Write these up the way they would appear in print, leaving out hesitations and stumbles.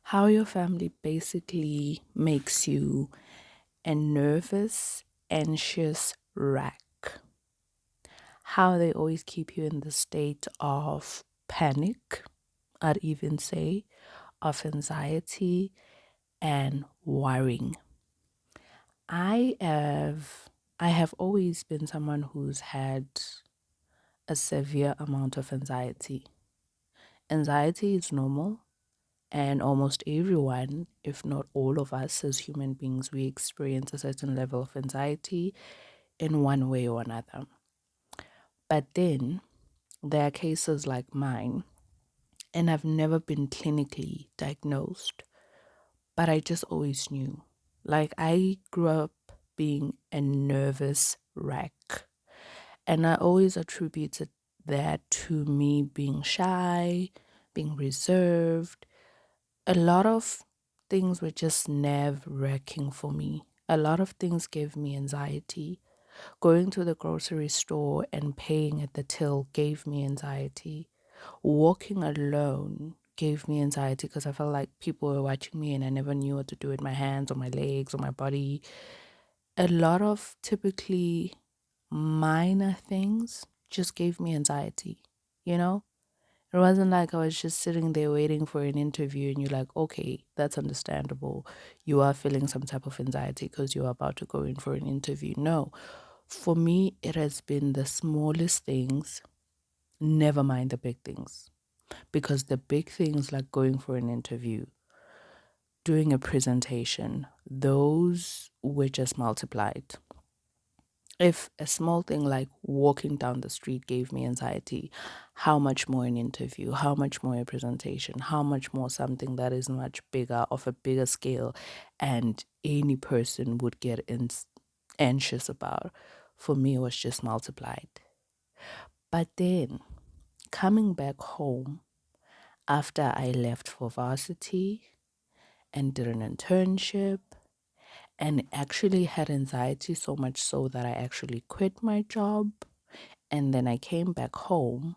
how your family basically makes you a nervous, anxious wreck. How they always keep you in the state of panic, I'd even say, of anxiety and worrying. I have I have always been someone who's had a severe amount of anxiety. Anxiety is normal, and almost everyone, if not all of us as human beings, we experience a certain level of anxiety in one way or another. But then there are cases like mine, and I've never been clinically diagnosed, but I just always knew. Like, I grew up being a nervous wreck, and I always attributed that to me being shy, being reserved. A lot of things were just nerve wracking for me. A lot of things gave me anxiety. Going to the grocery store and paying at the till gave me anxiety. Walking alone gave me anxiety because I felt like people were watching me and I never knew what to do with my hands or my legs or my body. A lot of typically minor things just gave me anxiety, you know? It wasn't like I was just sitting there waiting for an interview and you're like, okay, that's understandable. You are feeling some type of anxiety because you're about to go in for an interview. No, for me, it has been the smallest things, never mind the big things. Because the big things like going for an interview, doing a presentation, those were just multiplied. If a small thing like walking down the street gave me anxiety, how much more an interview, how much more a presentation, how much more something that is much bigger, of a bigger scale, and any person would get anxious about. For me, it was just multiplied. But then coming back home after I left for varsity and did an internship and actually had anxiety so much so that I actually quit my job. And then I came back home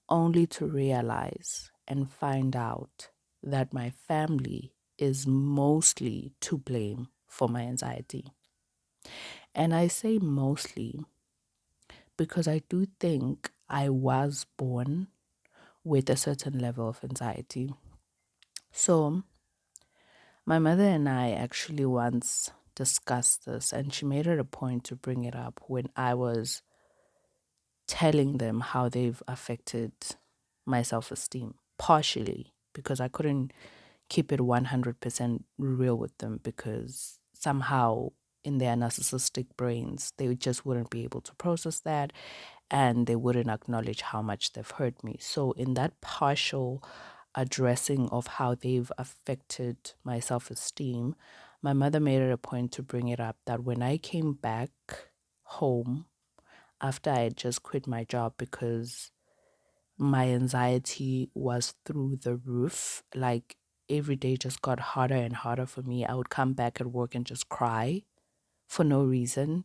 only to realize and find out that my family is mostly to blame for my anxiety. And I say mostly because I do think I was born with a certain level of anxiety. So, my mother and I actually once discussed this, and she made it a point to bring it up when I was telling them how they've affected my self esteem, partially because I couldn't keep it 100% real with them because somehow in their narcissistic brains, they just wouldn't be able to process that and they wouldn't acknowledge how much they've hurt me. So, in that partial addressing of how they've affected my self esteem, my mother made it a point to bring it up that when I came back home after I had just quit my job because my anxiety was through the roof, like every day just got harder and harder for me. I would come back at work and just cry for no reason.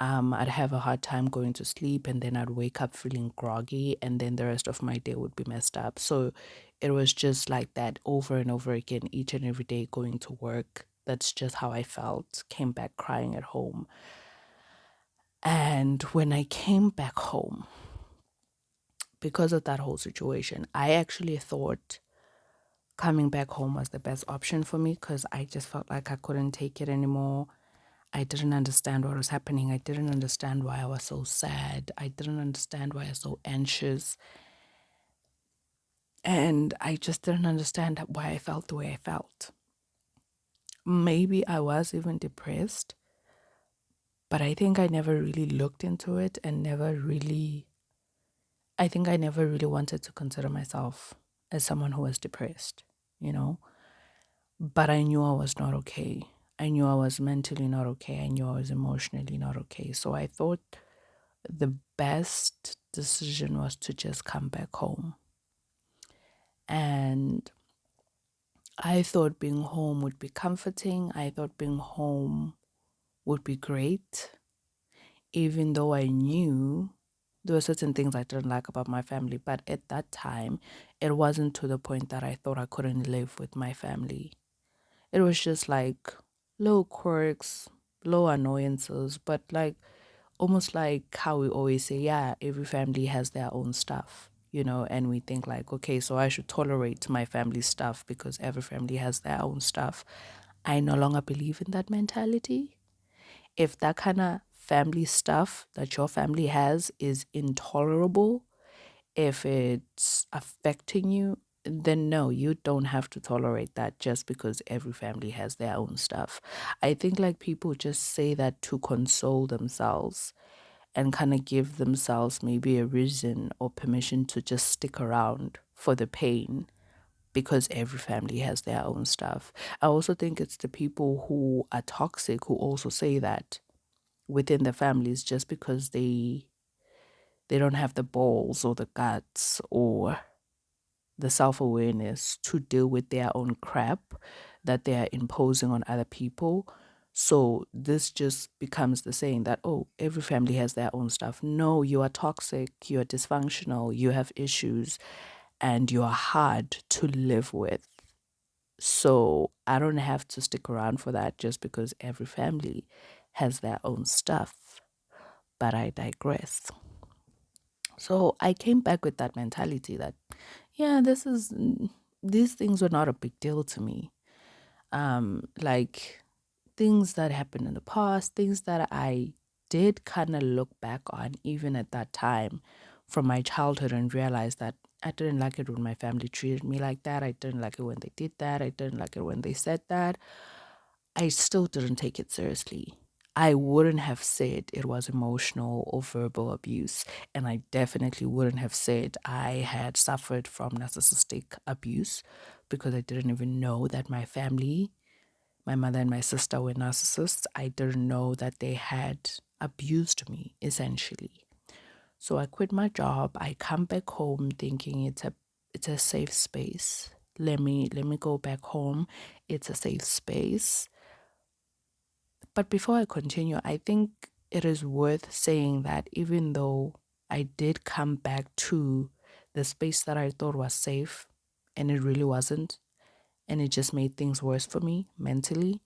I'd have a hard time going to sleep and then I'd wake up feeling groggy and then the rest of my day would be messed up. So it was just like that over and over again, each and every day going to work. That's just how I felt. Came back crying at home. And when I came back home, because of that whole situation, I actually thought coming back home was the best option for me because I just felt like I couldn't take it anymore. I didn't understand what was happening. I didn't understand why I was so sad. I didn't understand why I was so anxious. And I just didn't understand why I felt the way I felt. Maybe I was even depressed, but I think I never really looked into it and I think I never really wanted to consider myself as someone who was depressed, you know? But I knew I was not okay. I knew I was mentally not okay. I knew I was emotionally not okay. So I thought the best decision was to just come back home. And I thought being home would be comforting. I thought being home would be great, even though I knew there were certain things I didn't like about my family, but at that time, it wasn't to the point that I thought I couldn't live with my family. It was just like little quirks, low annoyances, but like almost like how we always say, yeah, every family has their own stuff, and we think like, okay, so I should tolerate my family's stuff because every family has their own stuff. I no longer believe in that mentality. If that kind of family stuff that your family has is intolerable, if it's affecting you, then no, you don't have to tolerate that just because every family has their own stuff. I think like people just say that to console themselves and kind of give themselves maybe a reason or permission to just stick around for the pain because every family has their own stuff. I also think it's the people who are toxic who also say that within the families just because they don't have the balls or the guts or the self-awareness to deal with their own crap that they are imposing on other people. So this just becomes the saying that, oh, every family has their own stuff. No, you are toxic, you are dysfunctional, you have issues, and you are hard to live with. So I don't have to stick around for that just because every family has their own stuff. But I digress. So I came back with that mentality that, yeah, these things were not a big deal to me. Like things that happened in the past, things that I did kind of look back on even at that time from my childhood and realize that I didn't like it when my family treated me like that. I didn't like it when they did that. I didn't like it when they said that. I still didn't take it seriously. I wouldn't have said it was emotional or verbal abuse. And I definitely wouldn't have said I had suffered from narcissistic abuse because I didn't even know that my family, my mother and my sister, were narcissists. I didn't know that they had abused me, essentially. So I quit my job. I come back home thinking it's a safe space. Let me go back home. It's a safe space. But before I continue, I think it is worth saying that even though I did come back to the space that I thought was safe, and it really wasn't, and it just made things worse for me mentally,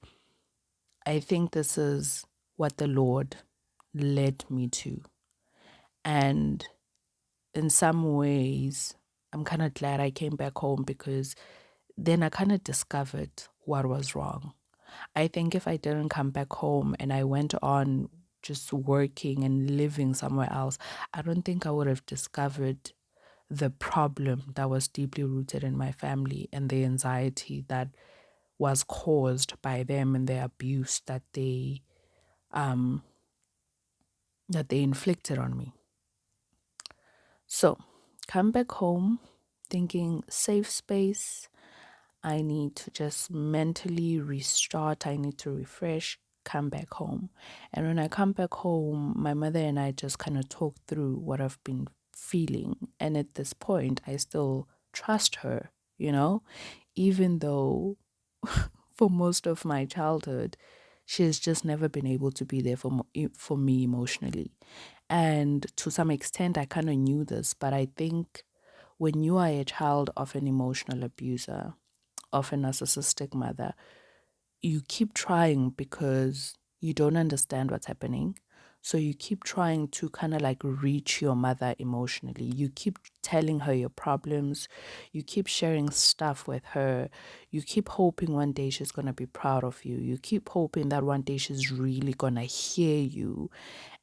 I think this is what the Lord led me to. And in some ways, I'm kind of glad I came back home because then I kind of discovered what was wrong. I think if I didn't come back home and I went on just working and living somewhere else, I don't think I would have discovered the problem that was deeply rooted in my family and the anxiety that was caused by them and the abuse um that they inflicted on me. So, come back home thinking safe space. I need to just mentally restart. I need to refresh, come back home. And when I come back home, my mother and I just kind of talk through what I've been feeling. And at this point, I still trust her, even though for most of my childhood, she has just never been able to be there for me emotionally. And to some extent, I kind of knew this, but I think when you are a child of an emotional abuser, of a narcissistic mother, you keep trying because you don't understand what's happening. So you keep trying to kind of like reach your mother emotionally. You keep telling her your problems. You keep sharing stuff with her. You keep hoping one day she's going to be proud of you. You keep hoping that one day she's really going to hear you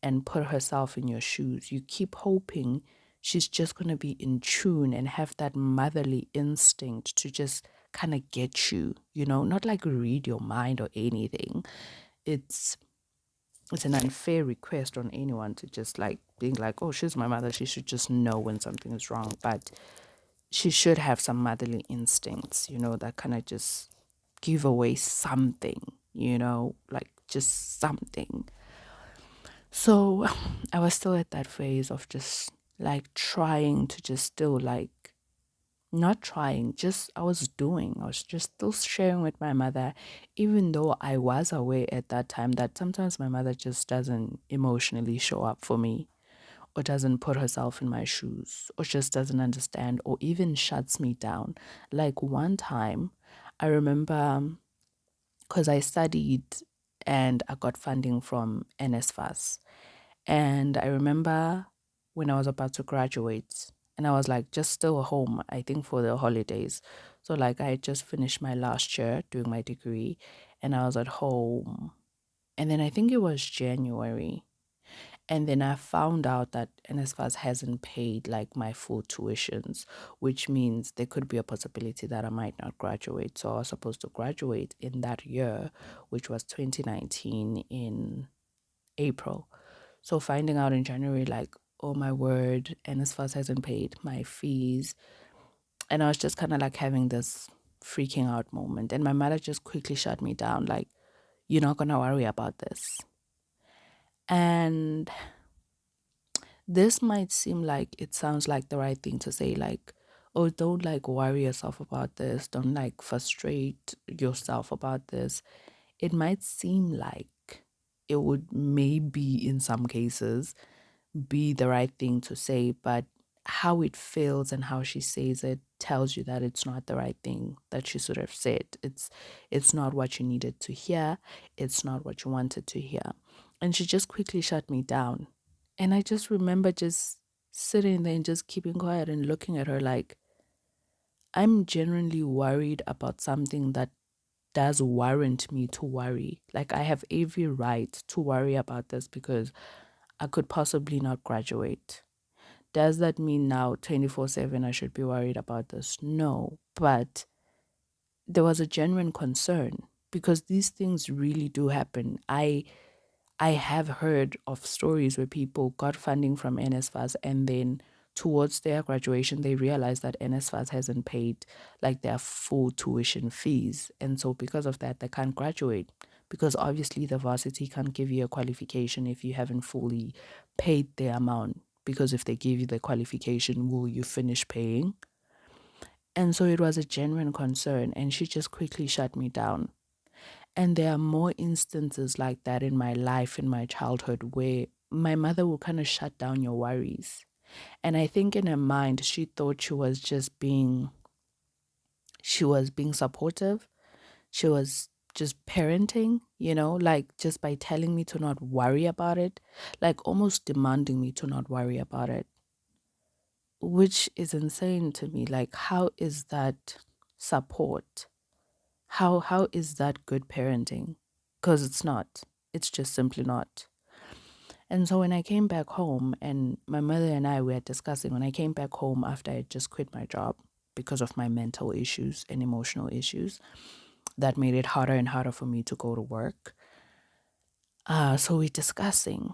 and put herself in your shoes. You keep hoping she's just going to be in tune and have that motherly instinct to just kind of get you, not like read your mind or anything. It's it's an unfair request on anyone to just like being like, oh, she's my mother. She should just know when something is wrong. But she should have some motherly instincts, that kind of just give away something, like just something. So I was still at that phase of just like trying to just still like not trying, just I was just still sharing with my mother, even though I was aware at that time that sometimes my mother just doesn't emotionally show up for me or doesn't put herself in my shoes or just doesn't understand or even shuts me down. Like one time, I remember because I studied and I got funding from NSFAS. And I remember when I was about to graduate and I was like just still home, I think for the holidays. So like I had just finished my last year doing my degree and I was at home. And then I think it was January. And then I found out that NSFAS hasn't paid like my full tuitions, which means there could be a possibility that I might not graduate. So I was supposed to graduate in that year, which was 2019 in April. So finding out in January, like, oh my word, NSFAS hasn't paid my fees. And I was just kind of like having this freaking out moment. And my mother just quickly shut me down, like, you're not going to worry about this. And this might seem like it sounds like the right thing to say, like, oh, don't like worry yourself about this. Don't like frustrate yourself about this. It might seem like it would maybe in some cases be the right thing to say, but how it feels and how she says it tells you that it's not the right thing that she should have said. It's not what you needed to hear. It's not what you wanted to hear. And she just quickly shut me down. And I just remember just sitting there and just keeping quiet and looking at her like, I'm genuinely worried about something that does warrant me to worry. Like, I have every right to worry about this because I could possibly not graduate. Does that mean now 24/7 I should be worried about this? No. But there was a genuine concern because these things really do happen. I have heard of stories where people got funding from NSFAS and then towards their graduation, they realized that NSFAS hasn't paid like their full tuition fees. And so because of that, they can't graduate because obviously the varsity can't give you a qualification if you haven't fully paid the amount. Because if they give you the qualification, will you finish paying? And so it was a genuine concern, and she just quickly shut me down. And there are more instances like that in my life, in my childhood, where my mother will kind of shut down your worries. And I think in her mind, she thought she was being supportive. She was just parenting, like just by telling me to not worry about it, like almost demanding me to not worry about it, which is insane to me. Like, how is that support? How is that good parenting? Because it's not. It's just simply not. And so when I came back home and my mother and I were discussing, when I came back home after I had just quit my job because of my mental issues and emotional issues, that made it harder and harder for me to go to work. So we're discussing.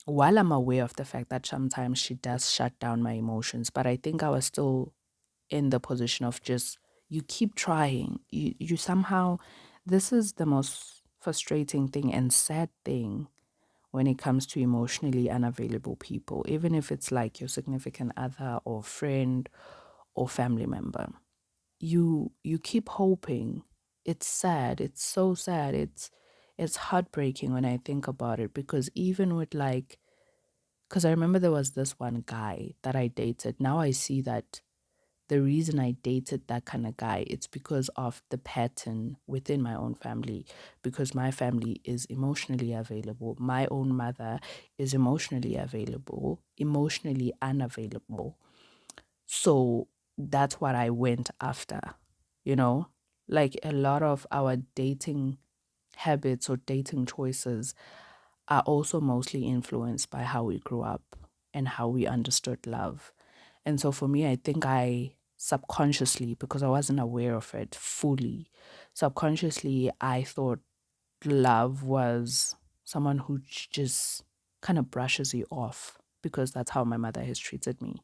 While I'm aware of the fact that sometimes she does shut down my emotions, but I think I was still in the position of just, you keep trying. You somehow, this is the most frustrating thing and sad thing when it comes to emotionally unavailable people, even if it's like your significant other or friend or family member. You keep hoping. It's sad. It's so sad. It's heartbreaking when I think about it because even with like, because I remember there was this one guy that I dated. Now I see that the reason I dated that kind of guy, it's because of the pattern within my own family, because my family is emotionally available. My own mother is emotionally available, emotionally unavailable. So that's what I went after, you know? Like a lot of our dating habits or dating choices are also mostly influenced by how we grew up and how we understood love. And so for me, I think I subconsciously, because I wasn't aware of it fully, subconsciously, I thought love was someone who just kind of brushes you off because that's how my mother has treated me.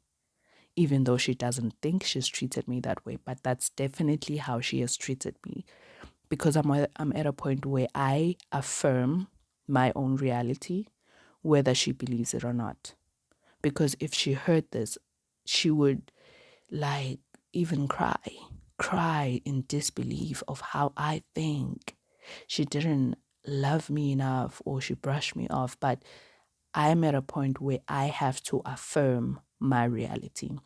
Even though she doesn't think she's treated me that way, but that's definitely how she has treated me because I'm at a point where I affirm my own reality, whether she believes it or not. Because if she heard this, she would like even cry in disbelief of how I think she didn't love me enough or she brushed me off. But I'm at a point where I have to affirm my reality.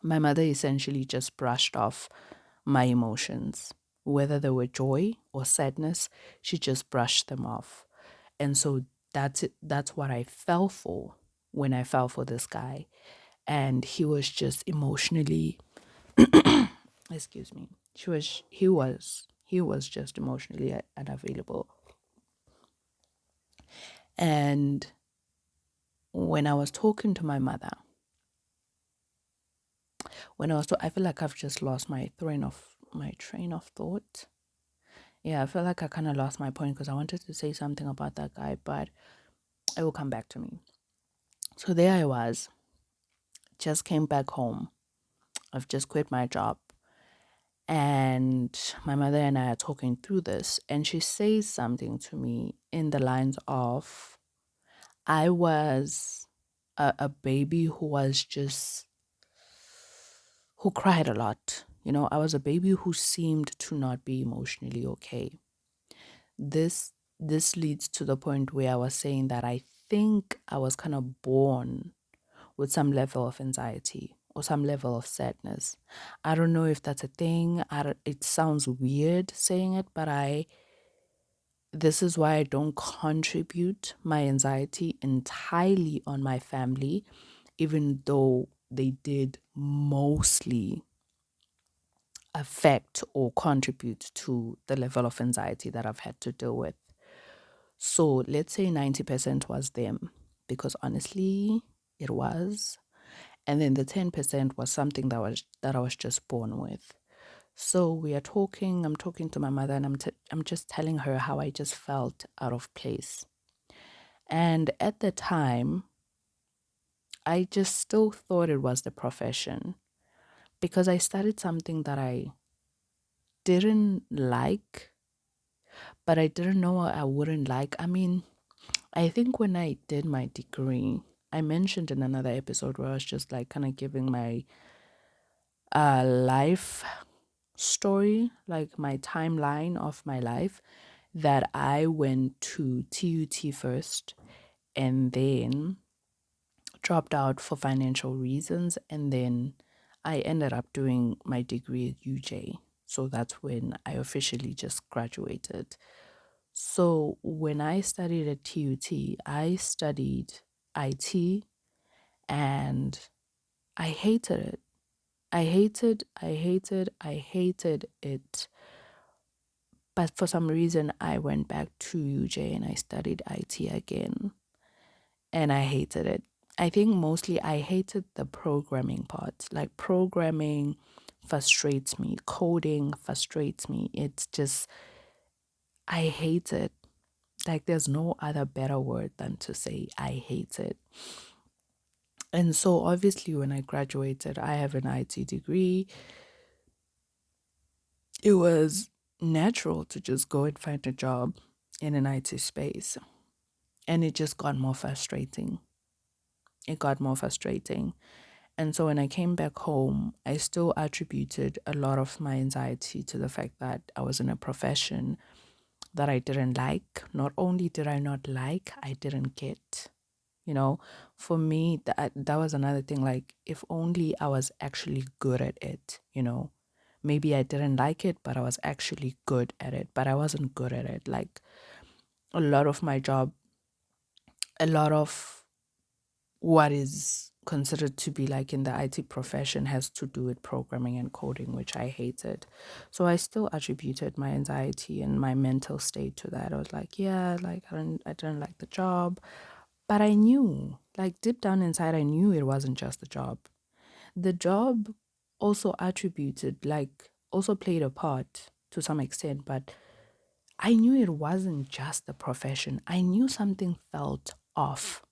My mother essentially just brushed off my emotions, whether they were joy or sadness, she just brushed them off. And so that's it, that's what I fell for when I fell for this guy. And he was just emotionally excuse me. He was just emotionally unavailable. And when I was talking to my mother, I feel like I've just lost my train of thought. Yeah, I feel like I kind of lost my point because I wanted to say something about that guy, but it will come back to me. So there I was, just came back home. I've just quit my job. And my mother and I are talking through this, and she says something to me in the lines of, I was a baby who cried a lot. I was a baby who seemed to not be emotionally okay. This leads to the point where I was saying that I think I was kind of born with some level of anxiety or some level of sadness. I don't know if that's a thing. It sounds weird saying it, but this is why I don't contribute my anxiety entirely on my family, even though they did mostly affect or contribute to the level of anxiety that I've had to deal with. So let's say 90% was them, because honestly, it was. And then the 10% was something that I was just born with. So I'm talking to my mother, and I'm just telling her how I just felt out of place. And at the time, I just still thought it was the profession, because I studied something that I didn't like, but I didn't know I wouldn't like. I mean, I think when I did my degree, I mentioned in another episode where I was just like kind of giving my life story, like my timeline of my life, that I went to TUT first and then dropped out for financial reasons, and then I ended up doing my degree at UJ. So that's when I officially just graduated. So when I studied at TUT, I studied IT, and I hated it. I hated it. But for some reason, I went back to UJ and I studied IT again, and I hated it. I think mostly I hated the programming part. Like, programming frustrates me, coding frustrates me. It's just, I hate it. Like, there's no other better word than to say I hate it. And so, obviously, when I graduated, I have an IT degree. It was natural to just go and find a job in an IT space. And it just got more frustrating. It got more frustrating. And so when I came back home, I still attributed a lot of my anxiety to the fact that I was in a profession that I didn't like. Not only did I not like, I didn't get. You know, for me, that was another thing. Like, if only I was actually good at it. Maybe I didn't like it, but I was actually good at it. But I wasn't good at it. Like, a lot of my job, a lot of what is considered to be like in the IT profession has to do with programming and coding, which I hated. So I still attributed my anxiety and my mental state to that. I was like, yeah, like I didn't like the job, but I knew, like deep down inside, I knew it wasn't just the job. The job also attributed, like also played a part to some extent, but I knew it wasn't just the profession. I knew something felt off.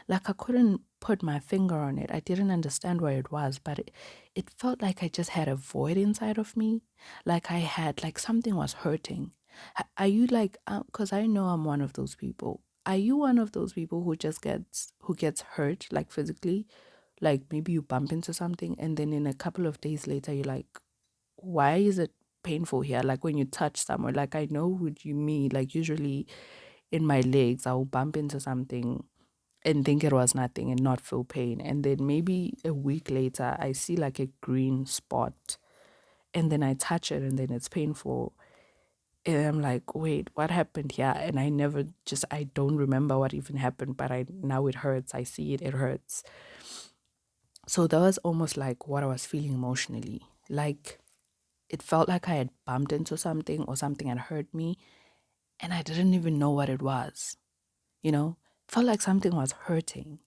Like, I couldn't put my finger on it. I didn't understand where it was, but it felt like I just had a void inside of me. Like I had, like something was hurting. Are you like, because I know I'm one of those people. Are you one of those people who gets hurt, like physically? Like, maybe you bump into something and then in a couple of days later, you're like, why is it painful here? Like when you touch somewhere, like I know what you mean. Like usually in my legs, I'll bump into something and think it was nothing and not feel pain. And then maybe a week later, I see like a green spot, and then I touch it and then it's painful. And I'm like, wait, what happened here? And I don't remember what even happened, but now it hurts. I see it, it hurts. So that was almost like what I was feeling emotionally. Like it felt like I had bumped into something or something had hurt me, and I didn't even know what it was. You know, felt like something was hurting,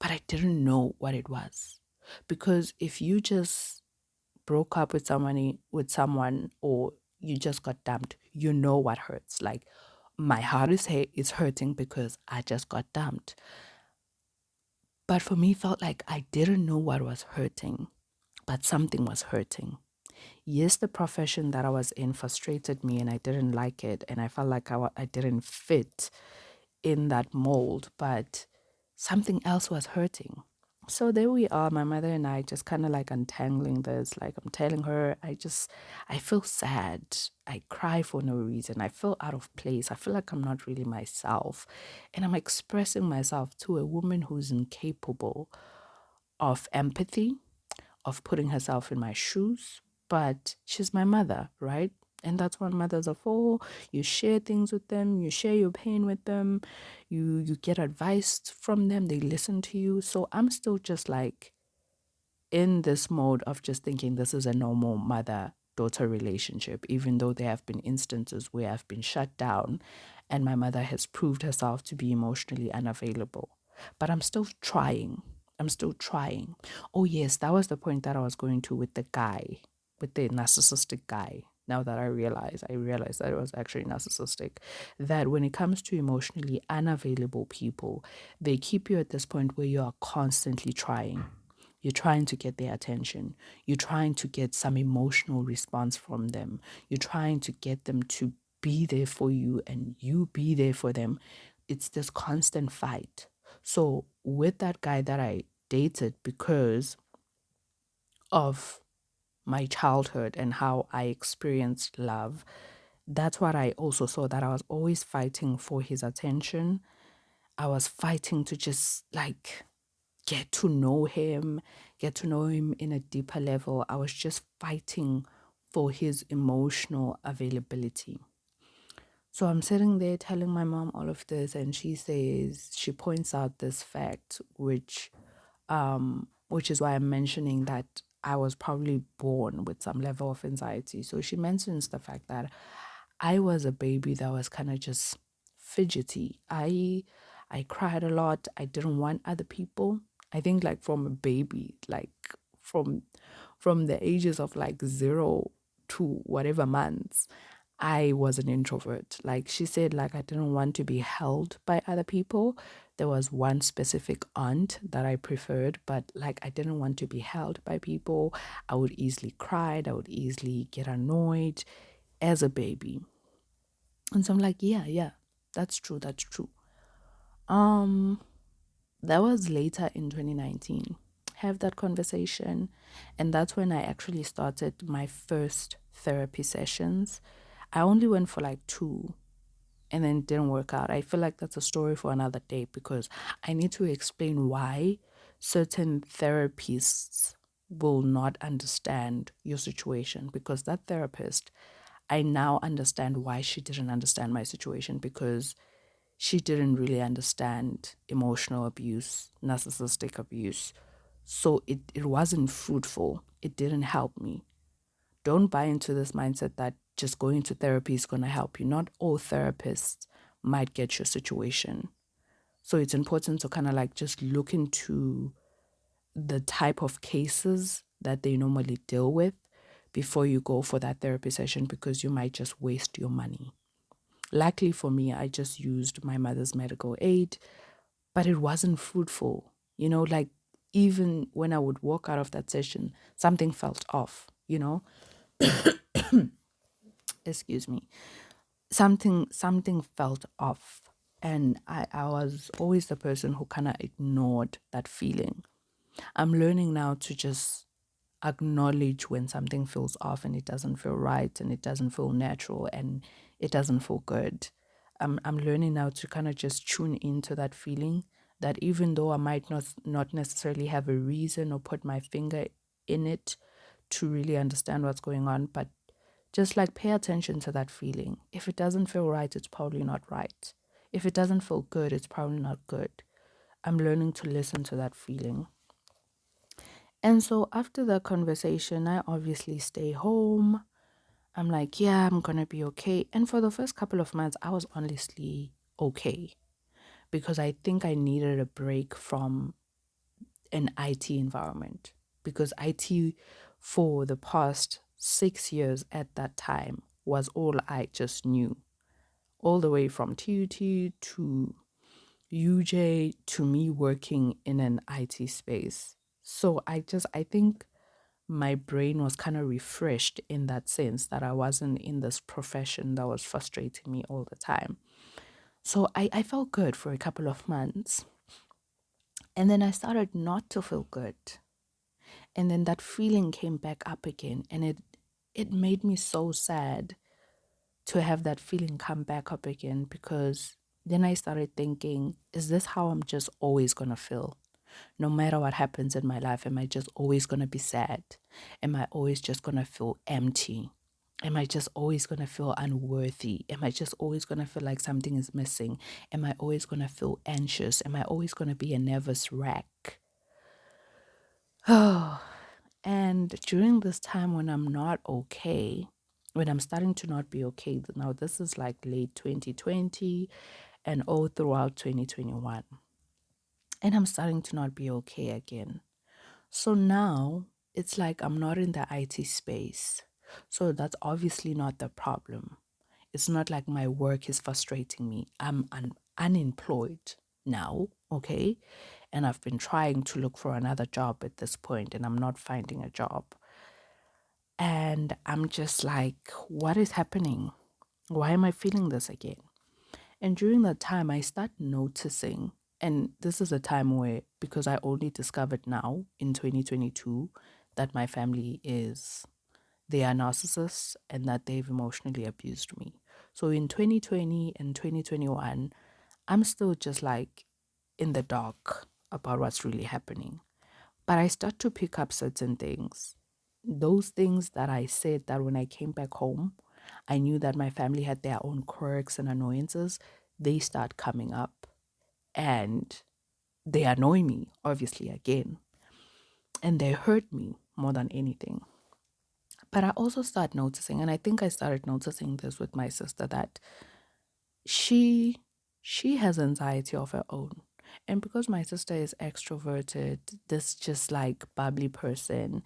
but I didn't know what it was. Because if you just broke up with someone or you just got dumped, you know what hurts. Like my heart is hurting because I just got dumped. But for me, it felt like I didn't know what was hurting, but something was hurting. Yes, the profession that I was in frustrated me and I didn't like it. And I felt like I didn't fit in that mold, but something else was hurting. So there we are, my mother and I just kind of like untangling this. Like I'm telling her, I feel sad. I cry for no reason. I feel out of place. I feel like I'm not really myself. And I'm expressing myself to a woman who's incapable of empathy, of putting herself in my shoes, but she's my mother, right? And that's what mothers are for. You share things with them, you share your pain with them, you get advice from them, they listen to you. So I'm still just like in this mode of just thinking this is a normal mother daughter relationship, even though there have been instances where I've been shut down and my mother has proved herself to be emotionally unavailable. But I'm still trying. I'm still trying. Oh, yes, that was the point that I was going to with the guy, with the narcissistic guy. Now that I realized that it was actually narcissistic. That when it comes to emotionally unavailable people, they keep you at this point where you are constantly trying. You're trying to get their attention. You're trying to get some emotional response from them. You're trying to get them to be there for you and you be there for them. It's this constant fight. So, with that guy that I dated because of my childhood and how I experienced love, that's what I also saw, that I was always fighting for his attention. I was fighting to just like get to know him in a deeper level. I was just fighting for his emotional availability. So I'm sitting there telling my mom all of this, and she points out this fact, which is why I'm mentioning that I was probably born with some level of anxiety. So she mentions the fact that I was a baby that was kind of just fidgety. I cried a lot. I didn't want other people. I think like from a baby, like from from the ages of like 0 to whatever months, I was an introvert. Like she said, like I didn't want to be held by other people. There was one specific aunt that I preferred, but like I didn't want to be held by people. I would easily cry. I would easily get annoyed as a baby. And so I'm like, yeah, that's true. That's true. Um, that was later in 2019. Have that conversation, and that's when I actually started my first therapy sessions. I only went for like two and then it didn't work out. I feel like that's a story for another day because I need to explain why certain therapists will not understand your situation, because that therapist, I now understand why she didn't understand my situation, because she didn't really understand emotional abuse, narcissistic abuse. So it wasn't fruitful. It didn't help me. Don't buy into this mindset that just going to therapy is going to help you. Not all therapists might get your situation. So it's important to kind of like just look into the type of cases that they normally deal with before you go for that therapy session, because you might just waste your money. Luckily for me, I just used my mother's medical aid, but it wasn't fruitful. Like even when I would walk out of that session, something felt off. Excuse me. Something felt off. And I was always the person who kind of ignored that feeling. I'm learning now to just acknowledge when something feels off and it doesn't feel right and it doesn't feel natural and it doesn't feel good. I'm learning now to kind of just tune into that feeling that even though I might not necessarily have a reason or put my finger in it to really understand what's going on, but just like pay attention to that feeling. If it doesn't feel right, it's probably not right. If it doesn't feel good, it's probably not good. I'm learning to listen to that feeling. And so after the conversation, I obviously stay home. I'm like, yeah, I'm going to be okay. And for the first couple of months, I was honestly okay because I think I needed a break from an IT environment because IT for the past 6 years at that time was all I just knew, all the way from TUT to UJ to me working in an IT space. So I think my brain was kind of refreshed in that sense that I wasn't in this profession that was frustrating me all the time. So I felt good for a couple of months. And then I started not to feel good. And then that feeling came back up again. And it made me so sad to have that feeling come back up again because then I started thinking, is this how I'm just always going to feel? No matter what happens in my life, am I just always going to be sad? Am I always just going to feel empty? Am I just always going to feel unworthy? Am I just always going to feel like something is missing? Am I always going to feel anxious? Am I always going to be a nervous wreck? Oh, and during this time when I'm not okay, when I'm starting to not be okay, now this is like late 2020 and all throughout 2021, and I'm starting to not be okay again. So now it's like I'm not in the IT space. So that's obviously not the problem. It's not like my work is frustrating me. I'm unemployed now, okay? And I've been trying to look for another job at this point and I'm not finding a job. And I'm just like, what is happening? Why am I feeling this again? And during that time, I start noticing, and this is a time where, because I only discovered now in 2022 that my family they are narcissists and that they've emotionally abused me. So in 2020 and 2021, I'm still just like in the dark about what's really happening. But I start to pick up certain things. Those things that I said that when I came back home, I knew that my family had their own quirks and annoyances. They start coming up and they annoy me, obviously, again. And they hurt me more than anything. But I also start noticing, and I think I started noticing this with my sister, that she she has anxiety of her own. And because my sister is extroverted, this just like bubbly person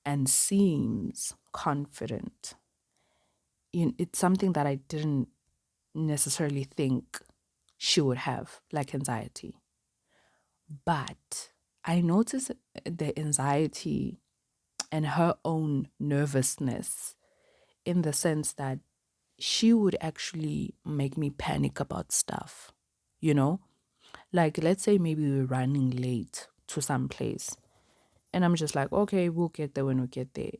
and seems confident, it's something that I didn't necessarily think she would have, like anxiety. But I noticed the anxiety and her own nervousness in the sense that she would actually make me panic about stuff, you know? Like, let's say maybe we're running late to some place, and I'm just like, okay, we'll get there when we get there.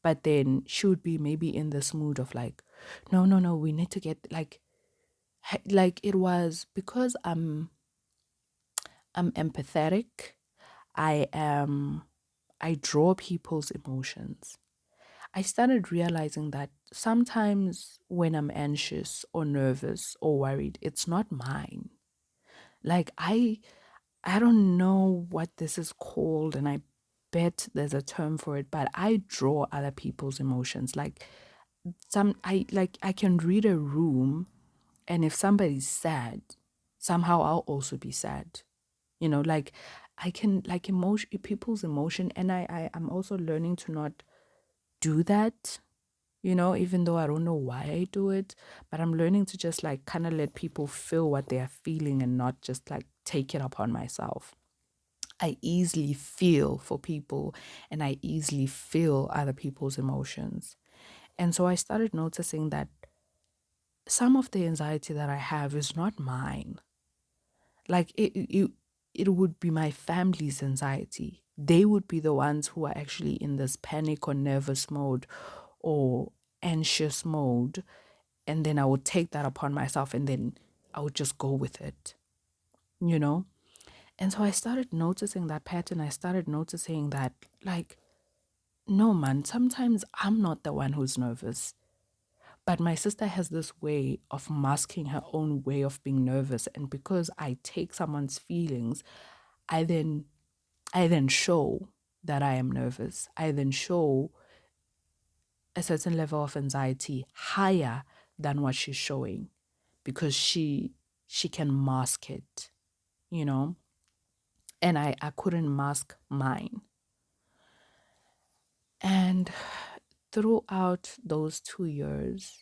But then she would be maybe in this mood of like, no, no, no, we need to get like it was because I'm empathetic. I am I draw people's emotions. I started realizing that sometimes when I'm anxious or nervous or worried, it's not mine. Like I don't know what this is called and I bet there's a term for it, but I draw other people's emotions. Like I can read a room and if somebody's sad, somehow I'll also be sad. Like I can like emotion people's emotion and I'm also learning to not do that, even though I don't know why I do it, but I'm learning to just like kind of let people feel what they are feeling and not just like take it upon myself. I easily feel for people and I easily feel other people's emotions. And so I started noticing that some of the anxiety that I have is not mine. Like it would be my family's anxiety. They would be the ones who are actually in this panic or nervous mode or anxious mode. And then I would take that upon myself and then I would just go with it, you know? And so I started noticing that pattern. I started noticing that, like, no, man, sometimes I'm not the one who's nervous. But my sister has this way of masking her own way of being nervous. And because I take someone's feelings, I then I then show that I am nervous. I then show a certain level of anxiety higher than what she's showing because she can mask it, you know? And I couldn't mask mine. And throughout those 2 years,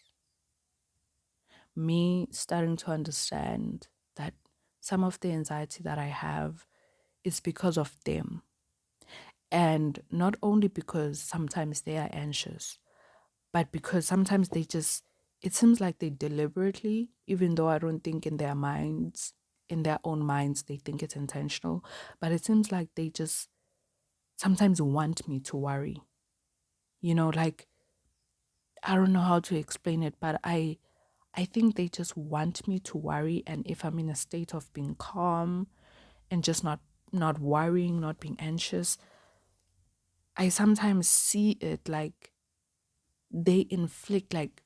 me starting to understand that some of the anxiety that I have is because of them. And not only because sometimes they are anxious, but because sometimes it seems like they deliberately, even though I don't think in their own minds, they think it's intentional, but it seems like they just sometimes want me to worry. Like, I don't know how to explain it, but I think they just want me to worry. And if I'm in a state of being calm and just not worrying, not being anxious, I sometimes see it like they inflict, like,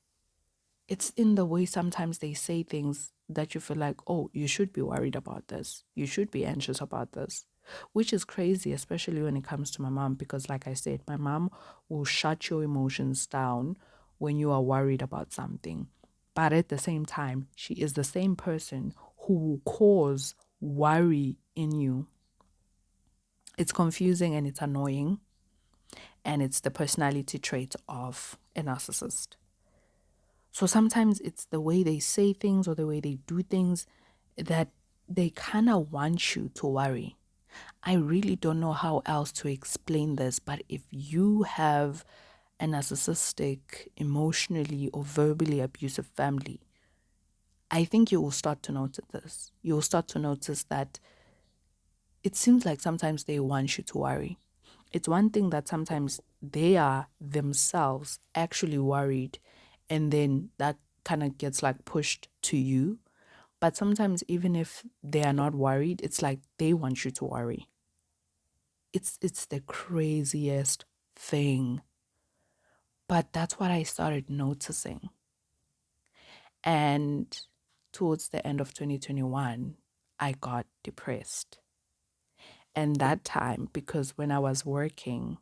it's in the way sometimes they say things that you feel like, oh, you should be worried about this. You should be anxious about this, which is crazy, especially when it comes to my mom, because, like I said, my mom will shut your emotions down when you are worried about something. But at the same time, she is the same person who will cause worry in you. It's confusing and it's annoying, and it's the personality trait of a narcissist. So sometimes it's the way they say things or the way they do things that they kind of want you to worry. I really don't know how else to explain this, but if you have a narcissistic, emotionally or verbally abusive family, I think you will start to notice this. You will start to notice that it seems like sometimes they want you to worry. It's one thing that sometimes they are themselves actually worried, and then that kind of gets like pushed to you. But sometimes even if they are not worried, it's like they want you to worry. It's the craziest thing. But that's what I started noticing. And towards the end of 2021, I got depressed. And that time, because when I was working,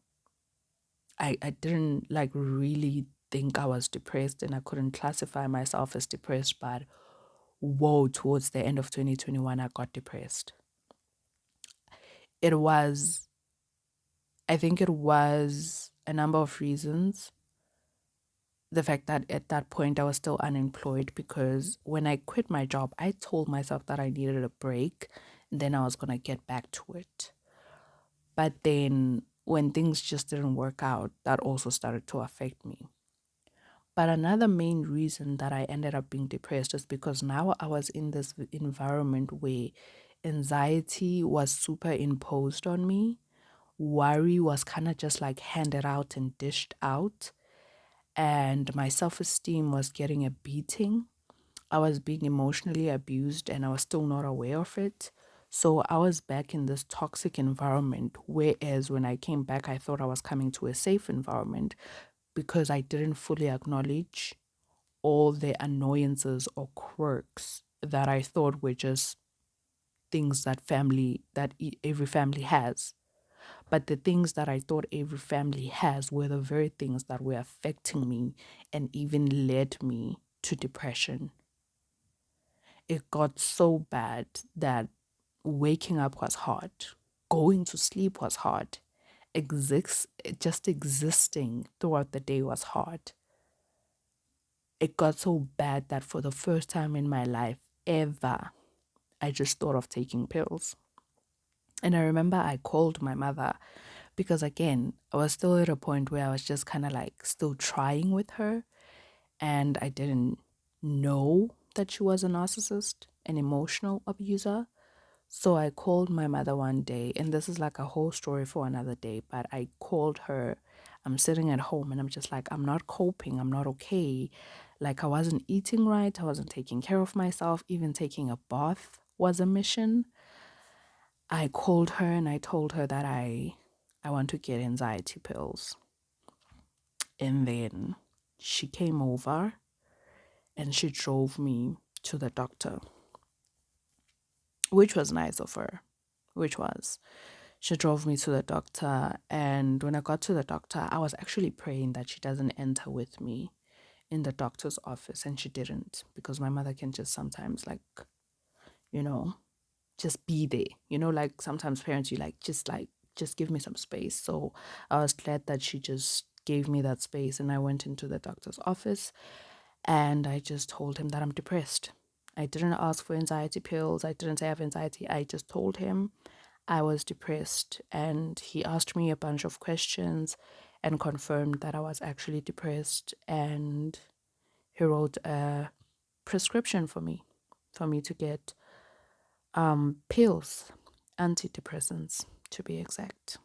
I didn't like really think I was depressed, and I couldn't classify myself as depressed, but whoa, towards the end of 2021, I got depressed. It was, I think it was a number of reasons. The fact that at that point I was still unemployed, because when I quit my job, I told myself that I needed a break, and then I was going to get back to it. But then when things just didn't work out, that also started to affect me. But another main reason that I ended up being depressed is because now I was in this environment where anxiety was superimposed on me. Worry was kind of just like handed out and dished out. And my self esteem was getting a beating. I was being emotionally abused and I was still not aware of it. So I was back in this toxic environment. Whereas when I came back, I thought I was coming to a safe environment because I didn't fully acknowledge all the annoyances or quirks that I thought were just things every family has. But the things that I thought every family has were the very things that were affecting me and even led me to depression. It got so bad that waking up was hard, going to sleep was hard, just existing throughout the day was hard. It got so bad that for the first time in my life ever, I just thought of taking pills. And I remember I called my mother because, again, I was still at a point where I was just kind of like still trying with her. And I didn't know that she was a narcissist, an emotional abuser. So I called my mother one day, and this is like a whole story for another day, but I called her. I'm sitting at home and I'm just like, I'm not coping. I'm not okay. Like, I wasn't eating right. I wasn't taking care of myself. Even taking a bath was a mission. I called her and I told her that I want to get anxiety pills. And then she came over and she drove me to the doctor, which was nice of her, which was. She drove me to the doctor, and when I got to the doctor, I was actually praying that she doesn't enter with me in the doctor's office, and she didn't, because my mother can just sometimes, like, you know, just be there. Like sometimes parents, just give me some space. So I was glad that she just gave me that space, and I went into the doctor's office and I just told him that I'm depressed. I didn't ask for anxiety pills. I didn't say I have anxiety. I just told him I was depressed, and he asked me a bunch of questions and confirmed that I was actually depressed, and he wrote a prescription for me to get pills, antidepressants to be exact.